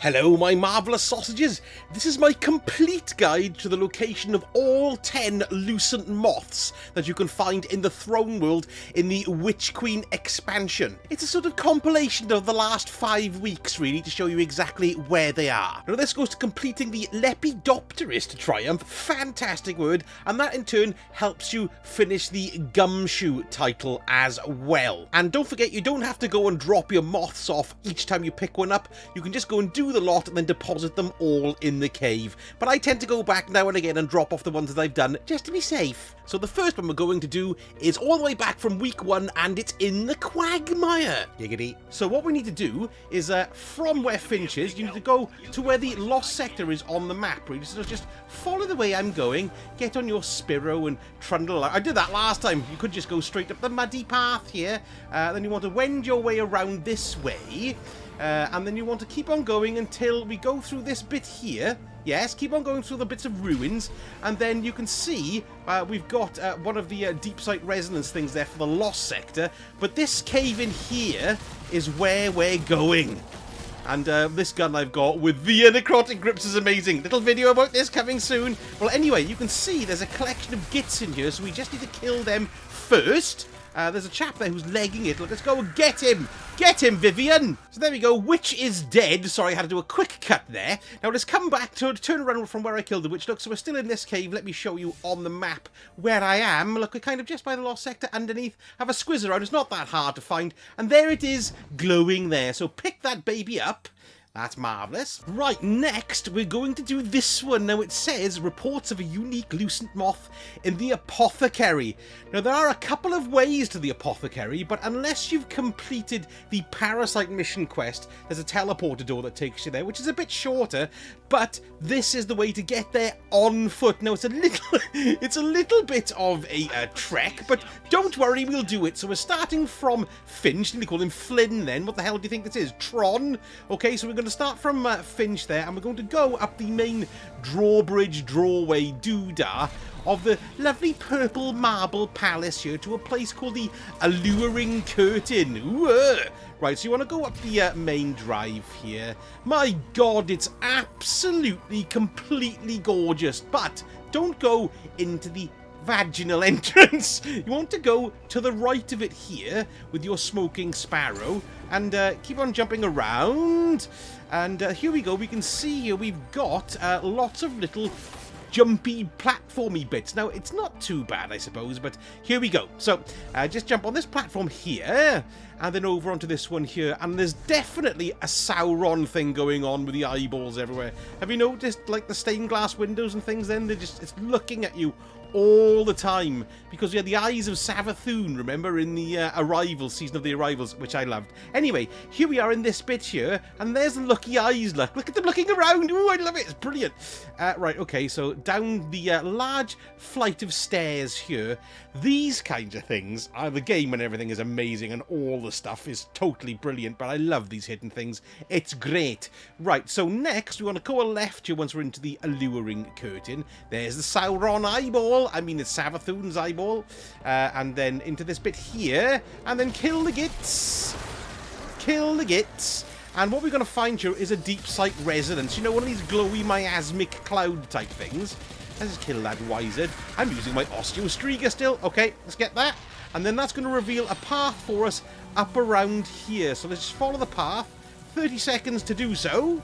Hello my marvellous sausages, this is my complete guide to the location of all 10 Lucent Moths that you can find in the Throne World in the Witch Queen expansion. It's a sort of compilation of the last 5 weeks really to show you exactly where they are. Now this goes to completing the Lepidopterist triumph, fantastic word, and that in turn helps you finish the Gumshoe title as well. And don't forget, you don't have to go and drop your moths off each time you pick one up, you can just go and do the lot and then deposit them all in the cave. But I tend to go back now and again and drop off the ones that I've done just to be safe. So the first one we're going to do is all the way back from week 1 and it's in the Quagmire. Giggity. So what we need to do is from where Finch is, you need to go to where the lost sector is on the map really. So just follow the way I'm going, get on your Spiro and trundle. I did that last time. You could just go straight up the muddy path here. Then you want to wend your way around this way. And then you want to keep on going until we go through this bit here. Yes, keep on going through the bits of ruins, and then you can see we've got one of the deep site resonance things there for the lost sector, but this cave in here is where we're going. And this gun I've got with the necrotic grips is amazing. Little video about this coming soon. Well, anyway, you can see there's a collection of gits in here, so we just need to kill them first. There's a chap there who's legging it. Let's go and get him. Get him, Vivian. So there we go. Witch is dead. Sorry, I had to do a quick cut there. Now let's come back to turn around from where I killed the witch. Look, so we're still in this cave. Let me show you on the map where I am. Look, we're kind of just by the lost sector underneath. Have a squiz around. It's not that hard to find. And there it is, glowing there. So pick that baby up. That's marvellous. Right, next we're going to do this one. Now it says reports of a unique Lucent Moth in the Apothecary. Now there are a couple of ways to the Apothecary, but unless you've completed the Parasite mission quest, there's a teleporter door that takes you there, which is a bit shorter, but this is the way to get there on foot. Now it's a little bit of a trek, but don't worry, we'll do it. So we're starting from Finch. They call him Flynn then. What the hell do you think this is? Tron? Okay, so we're going to start from Finch there, and we're going to go up the main drawbridge, drawway, doodah of the lovely purple marble palace here to a place called the Alluring Curtain. Ooh, right, so you want to go up the main drive here. My god, it's absolutely, completely gorgeous, but don't go into the vaginal entrance. You want to go to the right of it here with your smoking sparrow and keep on jumping around. And here we go. We can see here we've got lots of little jumpy platformy bits. Now it's not too bad I suppose, but here we go. So just jump on this platform here and then over onto this one here, and there's definitely a Sauron thing going on with the eyeballs everywhere. Have you noticed like the stained glass windows and things then? It's looking at you all the time because you had the eyes of Savathun, remember, in the Season of the Arrivals, which I loved. Anyway, here we are in this bit here, and there's the lucky eyes. Look at them looking around. Ooh, I love it. It's brilliant. Right, okay, so down the large flight of stairs here. These kinds of things are the game, and everything is amazing, and all the stuff is totally brilliant, but I love these hidden things. It's great. Right, so next we want to go left here once we're into the Alluring Curtain. There's the Sauron eyeball. I mean, it's Savathun's eyeball. And then into this bit here. And then kill the gits. Kill the gits. And what we're going to find here is a deep site resonance. You know, one of these glowy miasmic cloud type things. Let's just kill that wizard. I'm using my Osteostrega still. Okay, let's get that. And then that's going to reveal a path for us up around here. So let's just follow the path. 30 seconds to do so.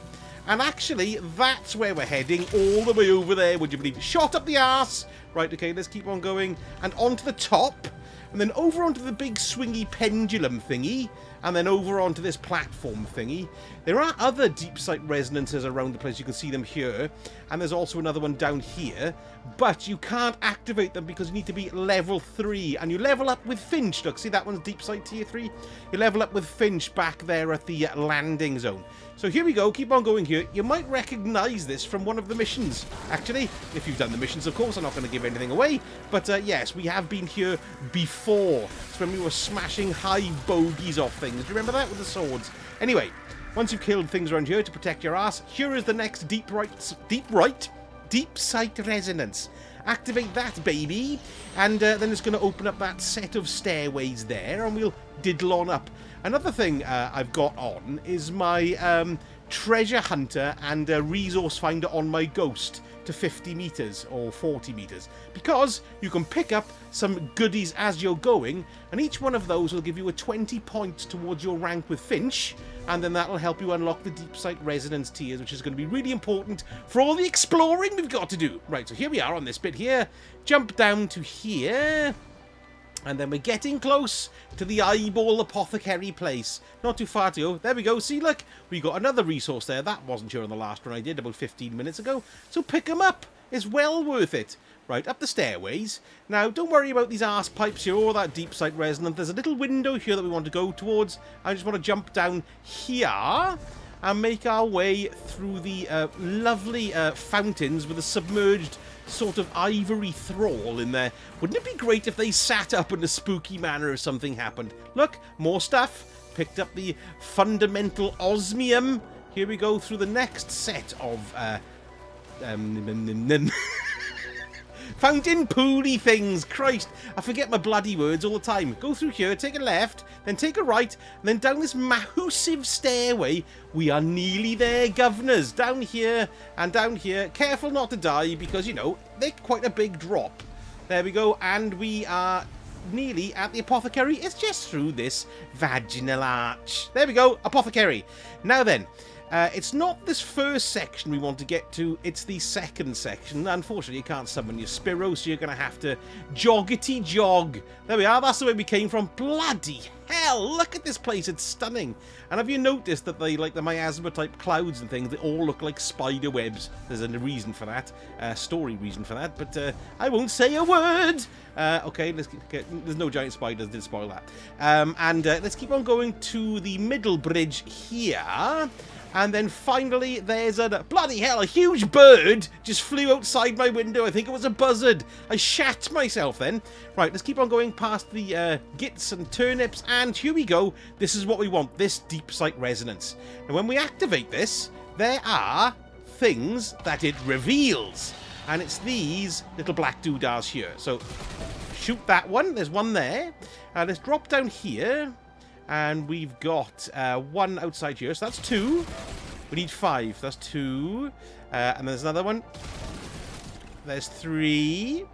And actually, that's where we're heading, all the way over there, would you believe? Shot up the arse. Right, okay, let's keep on going. And onto the top. And then over onto the big swingy pendulum thingy. And then over onto this platform thingy. There are other deep site resonances around the place. You can see them here. And there's also another one down here. But you can't activate them because you need to be level 3. And you level up with Finch. Look, see that one's deep site tier 3? You level up with Finch back there at the landing zone. So here we go. Keep on going here. You might recognize this from one of the missions. Actually, if you've done the missions, of course, I'm not going to give anything away. But yes, we have been here before. It's when we were smashing high bogies off things. Do you remember that with the swords? Anyway, once you've killed things around here to protect your ass, here is the next deep site resonance. Activate that, baby. And then it's going to open up that set of stairways there, and we'll diddle on up. Another thing I've got on is my treasure hunter and a resource finder on my ghost to 50 meters or 40 meters, because you can pick up some goodies as you're going, and each one of those will give you a 20 points towards your rank with Finch, and then that'll help you unlock the deep sight resonance tiers, which is going to be really important for all the exploring we've got to do. Right, so here we are on this bit here. Jump down to here. And then we're getting close to the eyeball apothecary place. Not too far to go. There we go. See, look, we got another resource there. That wasn't here on the last run I did about 15 minutes ago. So pick them up. It's well worth it. Right, up the stairways. Now, don't worry about these arse pipes here or that deep sight resonance. There's a little window here that we want to go towards. I just want to jump down here and make our way through the lovely fountains with a submerged sort of ivory thrall in there. Wouldn't it be great if they sat up in a spooky manner if something happened? Look, more stuff. Picked up the fundamental osmium. Here we go through the next set of fountain pooly things. Christ, I forget my bloody words all the time. Go through here, take a left, then take a right, and then down this massive stairway. We are nearly there, governors. Down here and down here. Careful not to die, because, you know, they're quite a big drop. There we go, and we are nearly at the apothecary. It's just through this vaginal arch. There we go, apothecary. Now then, it's not this first section we want to get to, it's the second section. Unfortunately, you can't summon your Spiro, so you're going to have to joggity jog. There we are, that's the way we came from. Bloody hell, look at this place, it's stunning. And have you noticed that they, like the Miasma type clouds and things, they all look like spider webs? There's a reason for that, story reason for that, but I won't say a word. Okay, let's get, there's no giant spiders, did spoil that. Let's keep on going to the middle bridge here. And then finally, there's a... Bloody hell, a huge bird just flew outside my window. I think it was a buzzard. I shat myself then. Right, let's keep on going past the gits and turnips. And here we go. This is what we want, this deep sight resonance. And when we activate this, there are things that it reveals. And it's these little black doodahs here. So, shoot that one. There's one there. Let's drop down here. And we've got one outside here, so that's 2. We need 5, that's 2. And there's another one. There's 3.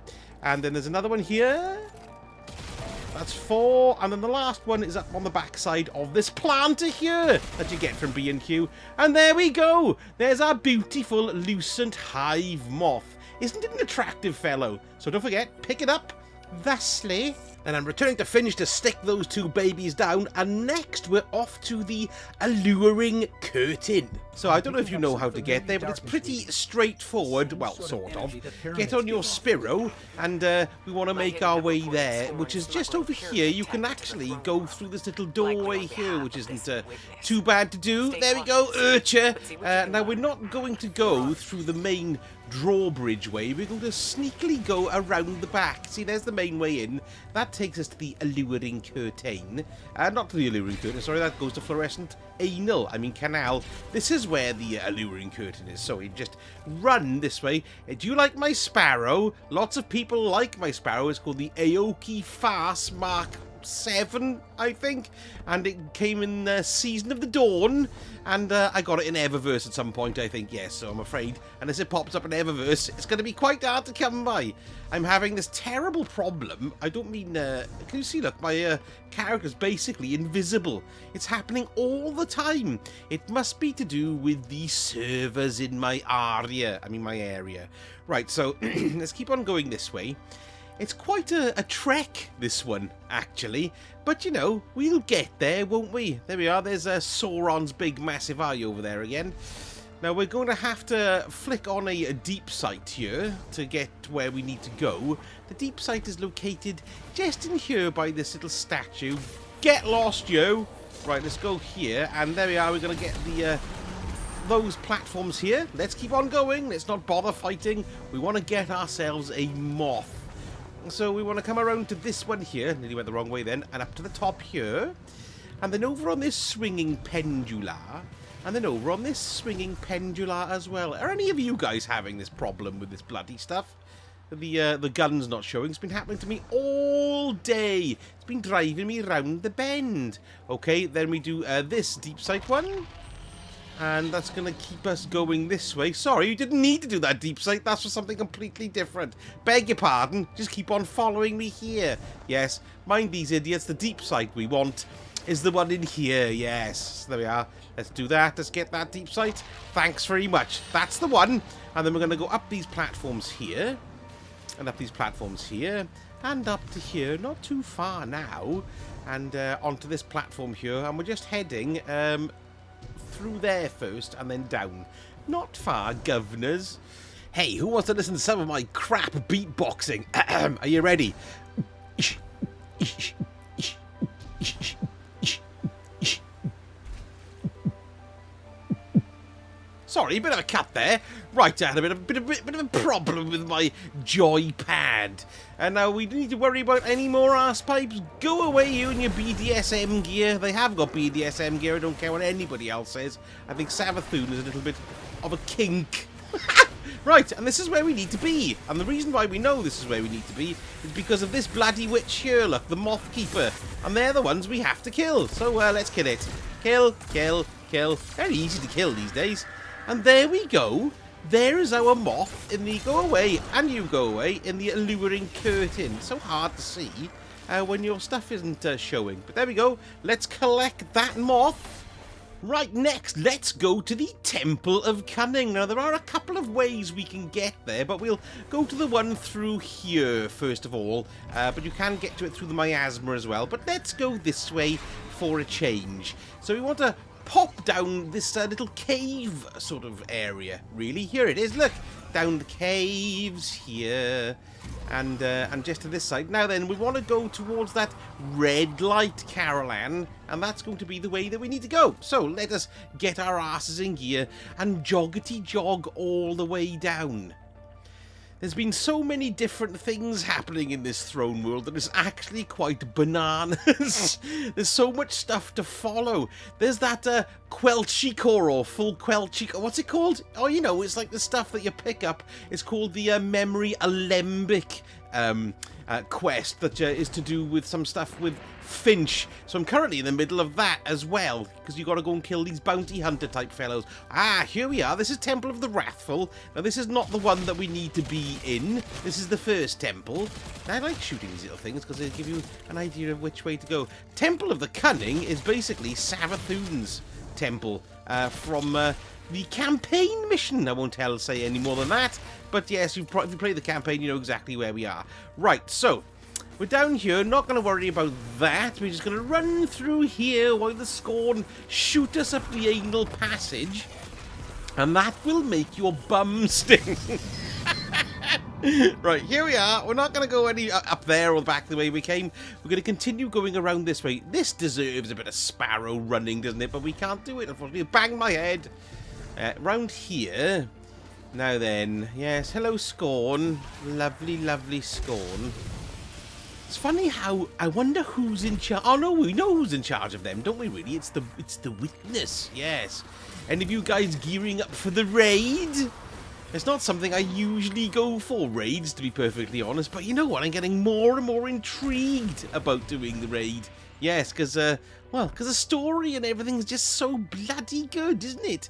And then there's another one here. That's 4. And then the last one is up on the backside of this planter here that you get from B&Q. And there we go. There's our beautiful Lucent Hive Moth. Isn't it an attractive fellow? So don't forget, pick it up. Thusly. And I'm returning to Finch to stick those 2 babies down, and next we're off to the Alluring Curtain. So I don't know if you know how to get there, but it's pretty straightforward, well, sort of. Get on your Spiro, and we want to make our way there, which is just over here. You can actually go through this little doorway here, which isn't too bad to do. There we go, Urcha. Now we're not going to go through the main drawbridge way. We're going to sneakily go around the back. See, there's the main way in. That takes us to the Alluring Curtain. Not to the Alluring Curtain, sorry, that goes to Florescent Canal. This is where the Alluring Curtain is, so you just run this way. Do you like my sparrow? Lots of people like my sparrow. It's called the Aoki Farce Mark 7, I think, and it came in Season of the Dawn, and I got it in Eververse at some point, I think, yes, so I'm afraid, unless it pops up in Eververse, it's going to be quite hard to come by. I'm having this terrible problem. I don't mean, can you see, look, my character's basically invisible. It's happening all the time. It must be to do with the servers in my area. Right, so let's keep on going this way. It's quite a trek, this one, actually. But, you know, we'll get there, won't we? There we are. There's Sauron's big, massive eye over there again. Now, we're going to have to flick on a deep sight here to get where we need to go. The deep sight is located just in here by this little statue. Get lost, you! Right, let's go here. And there we are. We're going to get the... those platforms here. Let's keep on going. Let's not bother fighting. We want to get ourselves a moth. So we want to come around to this one here. Nearly went the wrong way then. And up to the top here. And then over on this swinging pendula. And then over on this swinging pendula as well. Are any of you guys having this problem with this bloody stuff? The gun's not showing. It's been happening to me all day. It's been driving me round the bend. Okay, then we do this deep sight one. And that's going to keep us going this way. Sorry, you didn't need to do that deep sight. That's for something completely different. Beg your pardon. Just keep on following me here. Yes, mind these idiots. The deep sight we want is the one in here. Yes, there we are. Let's do that. Let's get that deep sight. Thanks very much. That's the one. And then we're going to go up these platforms here. And up these platforms here. And up to here. Not too far now. And onto this platform here. And we're just heading through there first and then down. Not far, governors. Hey, who wants to listen to some of my crap beatboxing? Are you ready? Sorry, a bit of a cut there. Right, I had a bit of a problem with my joypad. And now we don't need to worry about any more arse pipes. Go away, you and your BDSM gear. They have got BDSM gear. I don't care what anybody else says. I think Savathoon is a little bit of a kink. Right, and this is where we need to be. And the reason why we know this is where we need to be is because of this bloody witch here, look, the Moth Keeper. And they're the ones we have to kill. So let's kill it. Kill, kill, kill. Very easy to kill these days. And there we go. There is our moth in the go away, and you go away, in the alluring curtain. So hard to see when your stuff isn't showing. But there we go. Let's collect that moth. Right, next, let's go to the Temple of Cunning. Now, there are a couple of ways we can get there, but we'll go to the one through here, first of all. But you can get to it through the Miasma as well. But let's go this way for a change. So we want to pop down this little cave sort of area, really. Here it is, look, down the caves here, and just to this side. Now then, we want to go towards that red light, Caroline, and that's going to be the way that we need to go. So let us get our asses in gear and joggity jog all the way down. There's been so many different things happening in this throne world that it's actually quite bananas. There's so much stuff to follow. There's that Quelchicor or full Quelchicor. What's it called? Oh, you know, it's like the stuff that you pick up. It's called the Memory Alembic quest that is to do with some stuff with Finch. So I'm currently in the middle of that as well, because you've got to go and kill these bounty hunter type fellows. Ah, here we are. This is Temple of the Wrathful. Now, this is not the one that we need to be in. This is the first temple. I like shooting these little things because they give you an idea of which way to go. Temple of the Cunning is basically Savathoon's temple from the campaign mission. I won't say any more than that. But yes, if you play the campaign, you know exactly where we are. Right, so we're down here, not going to worry about that. We're just going to run through here while the Scorn shoot us up the anal passage. And that will make your bum sting. Right, here we are. We're not going to go any up there or back the way we came. We're going to continue going around this way. This deserves a bit of sparrow running, doesn't it? But we can't do it, unfortunately. Bang my head. Round here. Now then, yes, hello Scorn. Lovely, lovely Scorn. It's funny how, I wonder who's in charge. Oh no, we know who's in charge of them, don't we really? It's the witness, yes. Any of you guys gearing up for the raid? It's not something I usually go for, raids, to be perfectly honest. But you know what, I'm getting more and more intrigued about doing the raid. Yes, because, well, because the story and everything's just so bloody good, isn't it?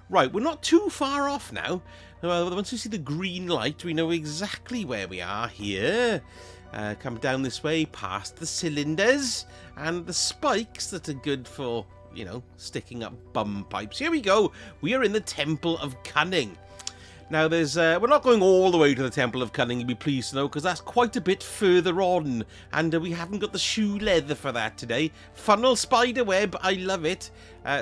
Right, we're not too far off now. Once we see the green light, we know exactly where we are here. Come down this way, past the cylinders and the spikes that are good for, you know, sticking up bum pipes. Here we go. We are in the Temple of Cunning. Now, there's we're not going all the way to the Temple of Cunning, you'll be pleased to know, because that's quite a bit further on, and we haven't got the shoe leather for that today. Funnel spider web, I love it.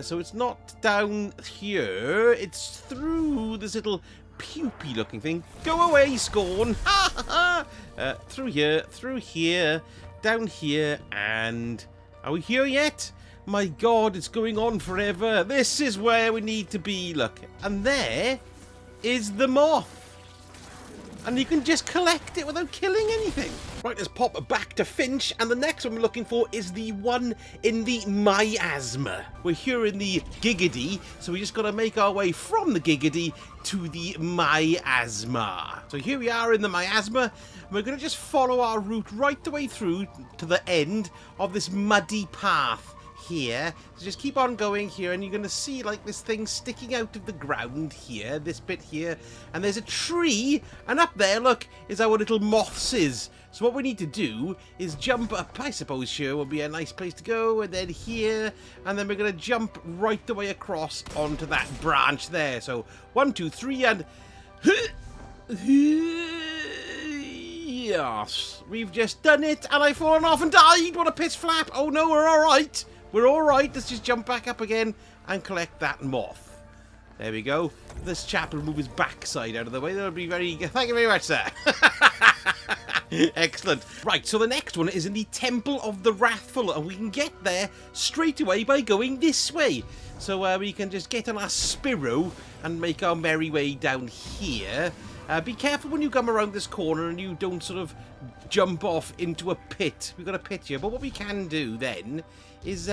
So it's not down here, it's through this little pupy looking thing. Go away, Scorn. Ha ha ha. Through here, down here, and are we here yet? My God, it's going on forever. This is where we need to be, look. And there is the moth. And you can just collect it without killing anything. Right, let's pop back to Finch, and the next one we're looking for is the one in the Miasma. We're here in the Giggity, so we just got to make our way from the Giggity to the Miasma. So here we are in the Miasma, and we're going to just follow our route right the way through to the end of this muddy path here. So just keep on going here, and you're going to see like this thing sticking out of the ground here, this bit here, and there's a tree, and up there, look, is our little moths is. So what we need to do is jump up, I suppose here would be a nice place to go, and then here, and then we're going to jump right the way across onto that branch there. So 1, 2, 3, and... Yes, we've just done it, and I've fallen off and died. What a piss flap. Oh no, we're alright. We're alright. Let's just jump back up again and collect that moth. There we go. This chap will move his backside out of the way. That'll be very... Thank you very much, sir. Excellent. Right, so the next one is in the Temple of the Wrathful, and we can get there straight away by going this way. So we can just get on our Spiro and make our merry way down here. Be careful when you come around this corner and you don't sort of jump off into a pit. We've got a pit here, but what we can do then is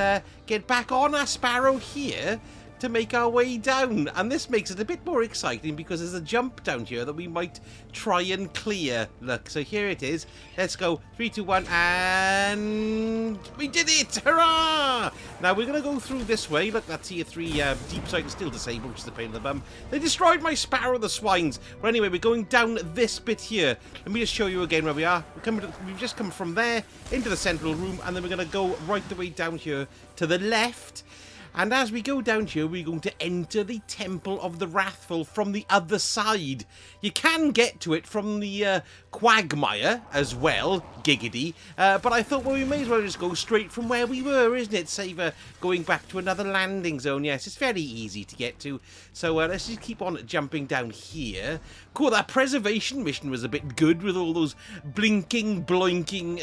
get back on our Sparrow here to make our way down, and this makes it a bit more exciting because there's a jump down here that we might try and clear. Look, so here it is. Let's go 3, 2, 1, and we did it! Hurrah! Now we're gonna go through this way. Look, that's here 3 deep, so I can still disable, which is the pain in the bum. They destroyed my Sparrow, the swines. But anyway, we're going down this bit here. Let me just show you again where we are. We've just come from there into the central room, and then we're gonna go right the way down here to the left. And as we go down here, we're going to enter the Temple of the Wrathful from the other side. You can get to it from the Quagmire as well, giggity. But I thought, well, we may as well just go straight from where we were, isn't it? Save going back to another landing zone. Yes, it's very easy to get to. So let's just keep on jumping down here. Cool, that preservation mission was a bit good with all those blinking, blinking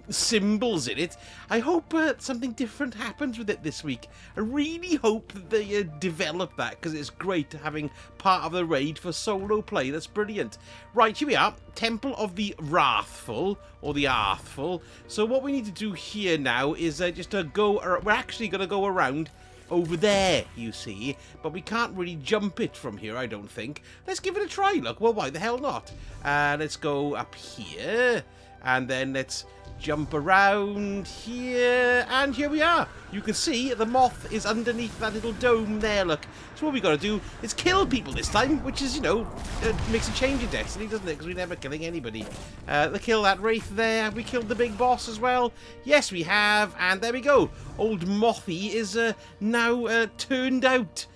symbols in it. I hope something different happens with it this week. I really hope that they develop that, because it's great having part of the raid for solo play. That's brilliant. Right, here we are. Temple of the Wrathful, or the Arthful. So what we need to do here now is just to go... We're actually going to go around over there, you see, but we can't really jump it from here, I don't think. Let's give it a try, look. Well, why the hell not? Let's go up here, and then let's jump around here, and here we are. You can see the moth is underneath that little dome there, look. So what we got to do is kill people this time, which is, you know, makes a change in destiny, doesn't it? Because we're never killing anybody. Let's kill that wraith there. Have we killed the big boss as well? Yes, we have, and there we go. Old Mothy is now turned out.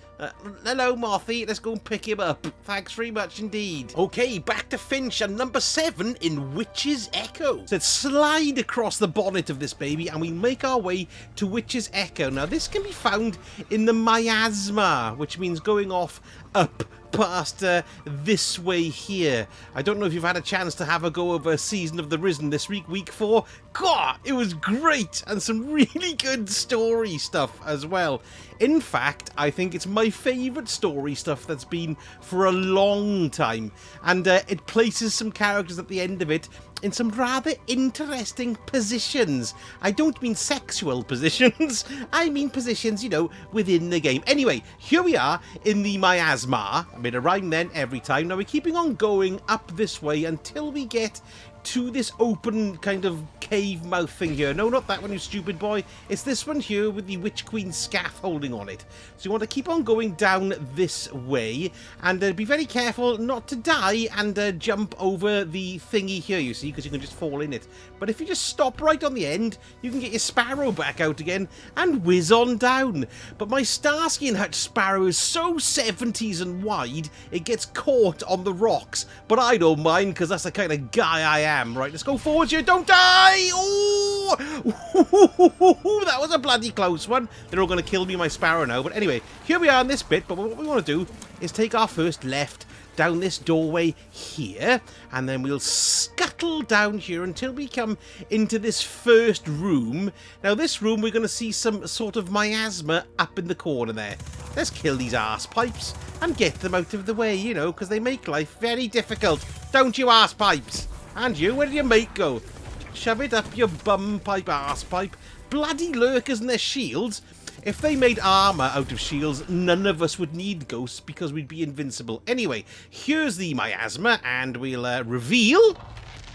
Hello, Mothy. Let's go and pick him up. Thanks very much indeed. Okay, back to Finch and number 7 in Witch's Echo. So let's slide across the bonnet of this baby and we make our way to Witch's Echo. Now, this can be found in the Miasma, which means going off up past this way here. I don't know if you've had a chance to have a go of a Season of the Risen this week, week 4. God, it was great, and some really good story stuff as well. In fact, I think it's my favourite story stuff that's been for a long time, and it places some characters at the end of it in some rather interesting positions. I don't mean sexual positions, I mean positions, you know, within the game. Anyway, here we are in the Miasma. I made a rhyme then every time. Now we're keeping on going up this way until we get to this open kind of cave mouth thing here. No, not that one, you stupid boy. It's this one here with the Witch Queen scaffolding on it. So you want to keep on going down this way and be very careful not to die and jump over the thingy here, you see, because you can just fall in it. But if you just stop right on the end, you can get your Sparrow back out again and whiz on down. But my Starsky and Hutch Sparrow is so 70s and wide, it gets caught on the rocks. But I don't mind, because that's the kind of guy I am. Right, let's go forwards here. Don't die! Oh! That was a bloody close one. They're all going to kill me, my Sparrow now. But anyway, here we are in this bit. But what we want to do is take our first left down this doorway here. And then we'll scuttle down here until we come into this first room. Now, this room, we're going to see some sort of miasma up in the corner there. Let's kill these arse pipes and get them out of the way, you know, because they make life very difficult. Don't you, arse pipes? And you, where did your mate go? Shove it up your bum pipe, arse pipe. Bloody lurkers and their shields. If they made armour out of shields, none of us would need ghosts because we'd be invincible. Anyway, here's the miasma, and we'll reveal.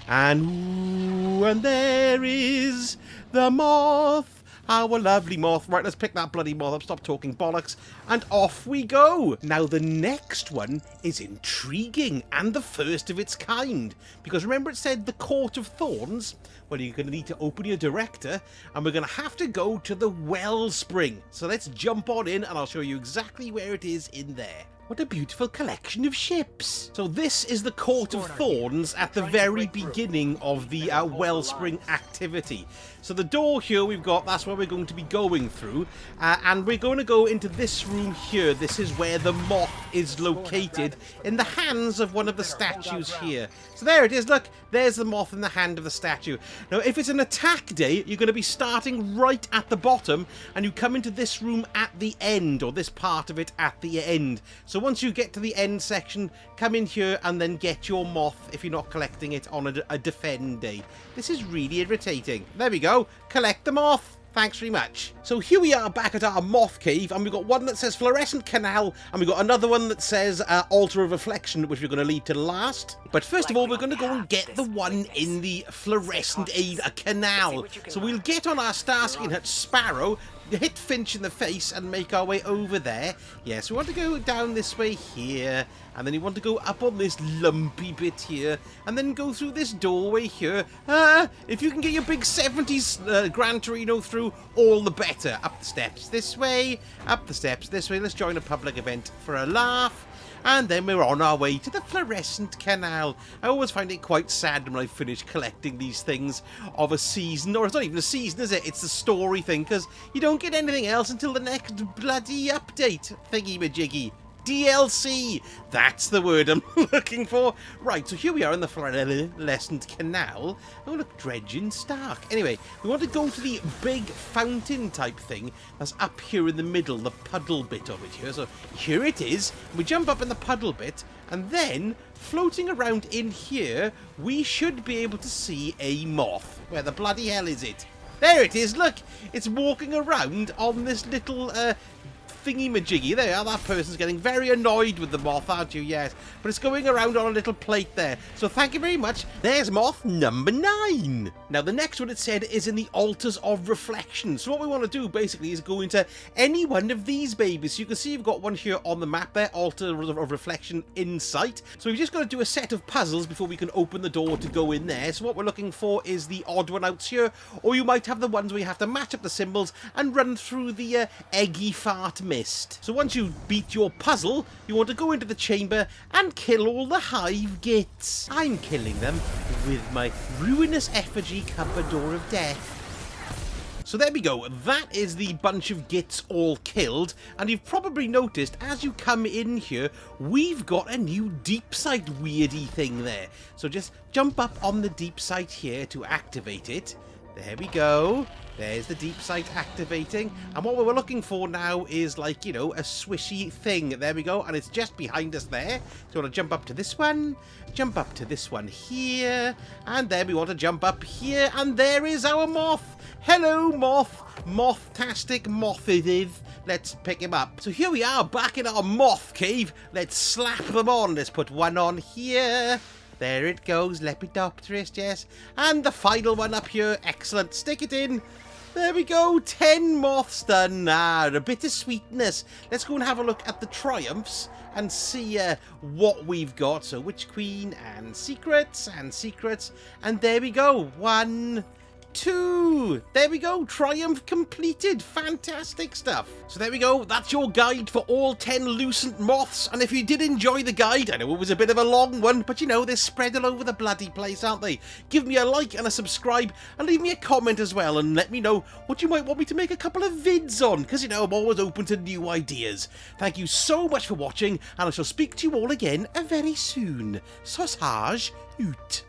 And there is the moth. Our lovely moth. Right, let's pick that bloody moth up. Stop talking bollocks. And off we go. Now, the next one is intriguing and the first of its kind. Because remember it said the Court of Thorns? Well, you're going to need to open your director. And we're going to have to go to the wellspring. So let's jump on in and I'll show you exactly where it is in there. What a beautiful collection of ships. So this is the Court of Thorns at the very beginning of the wellspring activity. So the door here we've got, that's where we're going to be going through. And we're going to go into this room here. This is where the moth is located in the hands of one of the statues here. So there it is, look, there's the moth in the hand of the statue. Now if it's an attack day, you're going to be starting right at the bottom and you come into this room at the end, or this part of it at the end. So once you get to the end section, come in here and then get your moth if you're not collecting it on a defend day. This is really irritating. There we go. Collect the moth. Thanks very much. So here we are back at our moth cave, and we've got one that says Florescent Canal, and we've got another one that says Altar of Reflection, which we're going to leave to last. But first of all, we're going to go and get the one in the Florescent Canal. So we'll get on our Starsky Hutch Sparrow, hit Finch in the face and make our way over there. Yes, we want to go down this way here, and then you want to go up on this lumpy bit here, and then go through this doorway here. If you can get your big 70s Gran Torino through, all the better. Up the steps this way, up the steps this way. Let's join a public event for a laugh. And then we're on our way to the Florescent Canal. I always find it quite sad when I finish collecting these things of a season. Or it's not even a season, is it? It's the story thing, because you don't get anything else until the next bloody update thingy-majiggy. DLC! That's the word I'm looking for. Right, so here we are in the Florescent Canal. Oh, look, dredging stark. Anyway, we want to go to the big fountain type thing that's up here in the middle, the puddle bit of it here. So here it is. We jump up in the puddle bit, and then floating around in here, we should be able to see a moth. Where the bloody hell is it? There it is, look! It's walking around on this little thingy-majiggy. There, that person's getting very annoyed with the moth, aren't you? Yes. But it's going around on a little plate there. So thank you very much. There's moth number 9. Now, the next one it said is in the Altars of Reflection. So what we want to do, basically, is go into any one of these babies. So you can see you've got one here on the map there, Altar of Reflection Insight. So we've just got to do a set of puzzles before we can open the door to go in there. So what we're looking for is the odd one out here, or you might have the ones where you have to match up the symbols and run through the eggy fart mist. So once you beat your puzzle, you want to go into the chamber and kill all the hive gits. I'm killing them with my ruinous effigy cupboard of death. So there we go, that is the bunch of gits all killed, and you've probably noticed as you come in here, we've got a new deep sight weirdy thing there. So just jump up on the deep sight here to activate it. There we go. There's the deep sight activating. And what we're looking for now is, like, you know, a swishy thing. There we go. And it's just behind us there. So we want to jump up to this one. Jump up to this one here. And then we want to jump up here. And there is our moth. Hello, moth. Moth-tastic moth it is. Let's pick him up. So here we are back in our moth cave. Let's slap them on. Let's put one on here. There it goes, Lepidopterist, yes. And the final one up here, excellent. Stick it in. There we go, 10 moths done. A bit of sweetness. Let's go and have a look at the triumphs and see what we've got. So Witch Queen and secrets. And there we go, 1, 2. There we go, triumph completed. Fantastic stuff. So there we go, that's your guide for all 10 Lucent Moths. And if you did enjoy the guide, I know it was a bit of a long one, but you know, they're spread all over the bloody place, aren't they? Give me a like and a subscribe, and leave me a comment as well, and let me know what you might want me to make a couple of vids on, because, you know, I'm always open to new ideas. Thank you so much for watching, and I shall speak to you all again very soon. Sausage out.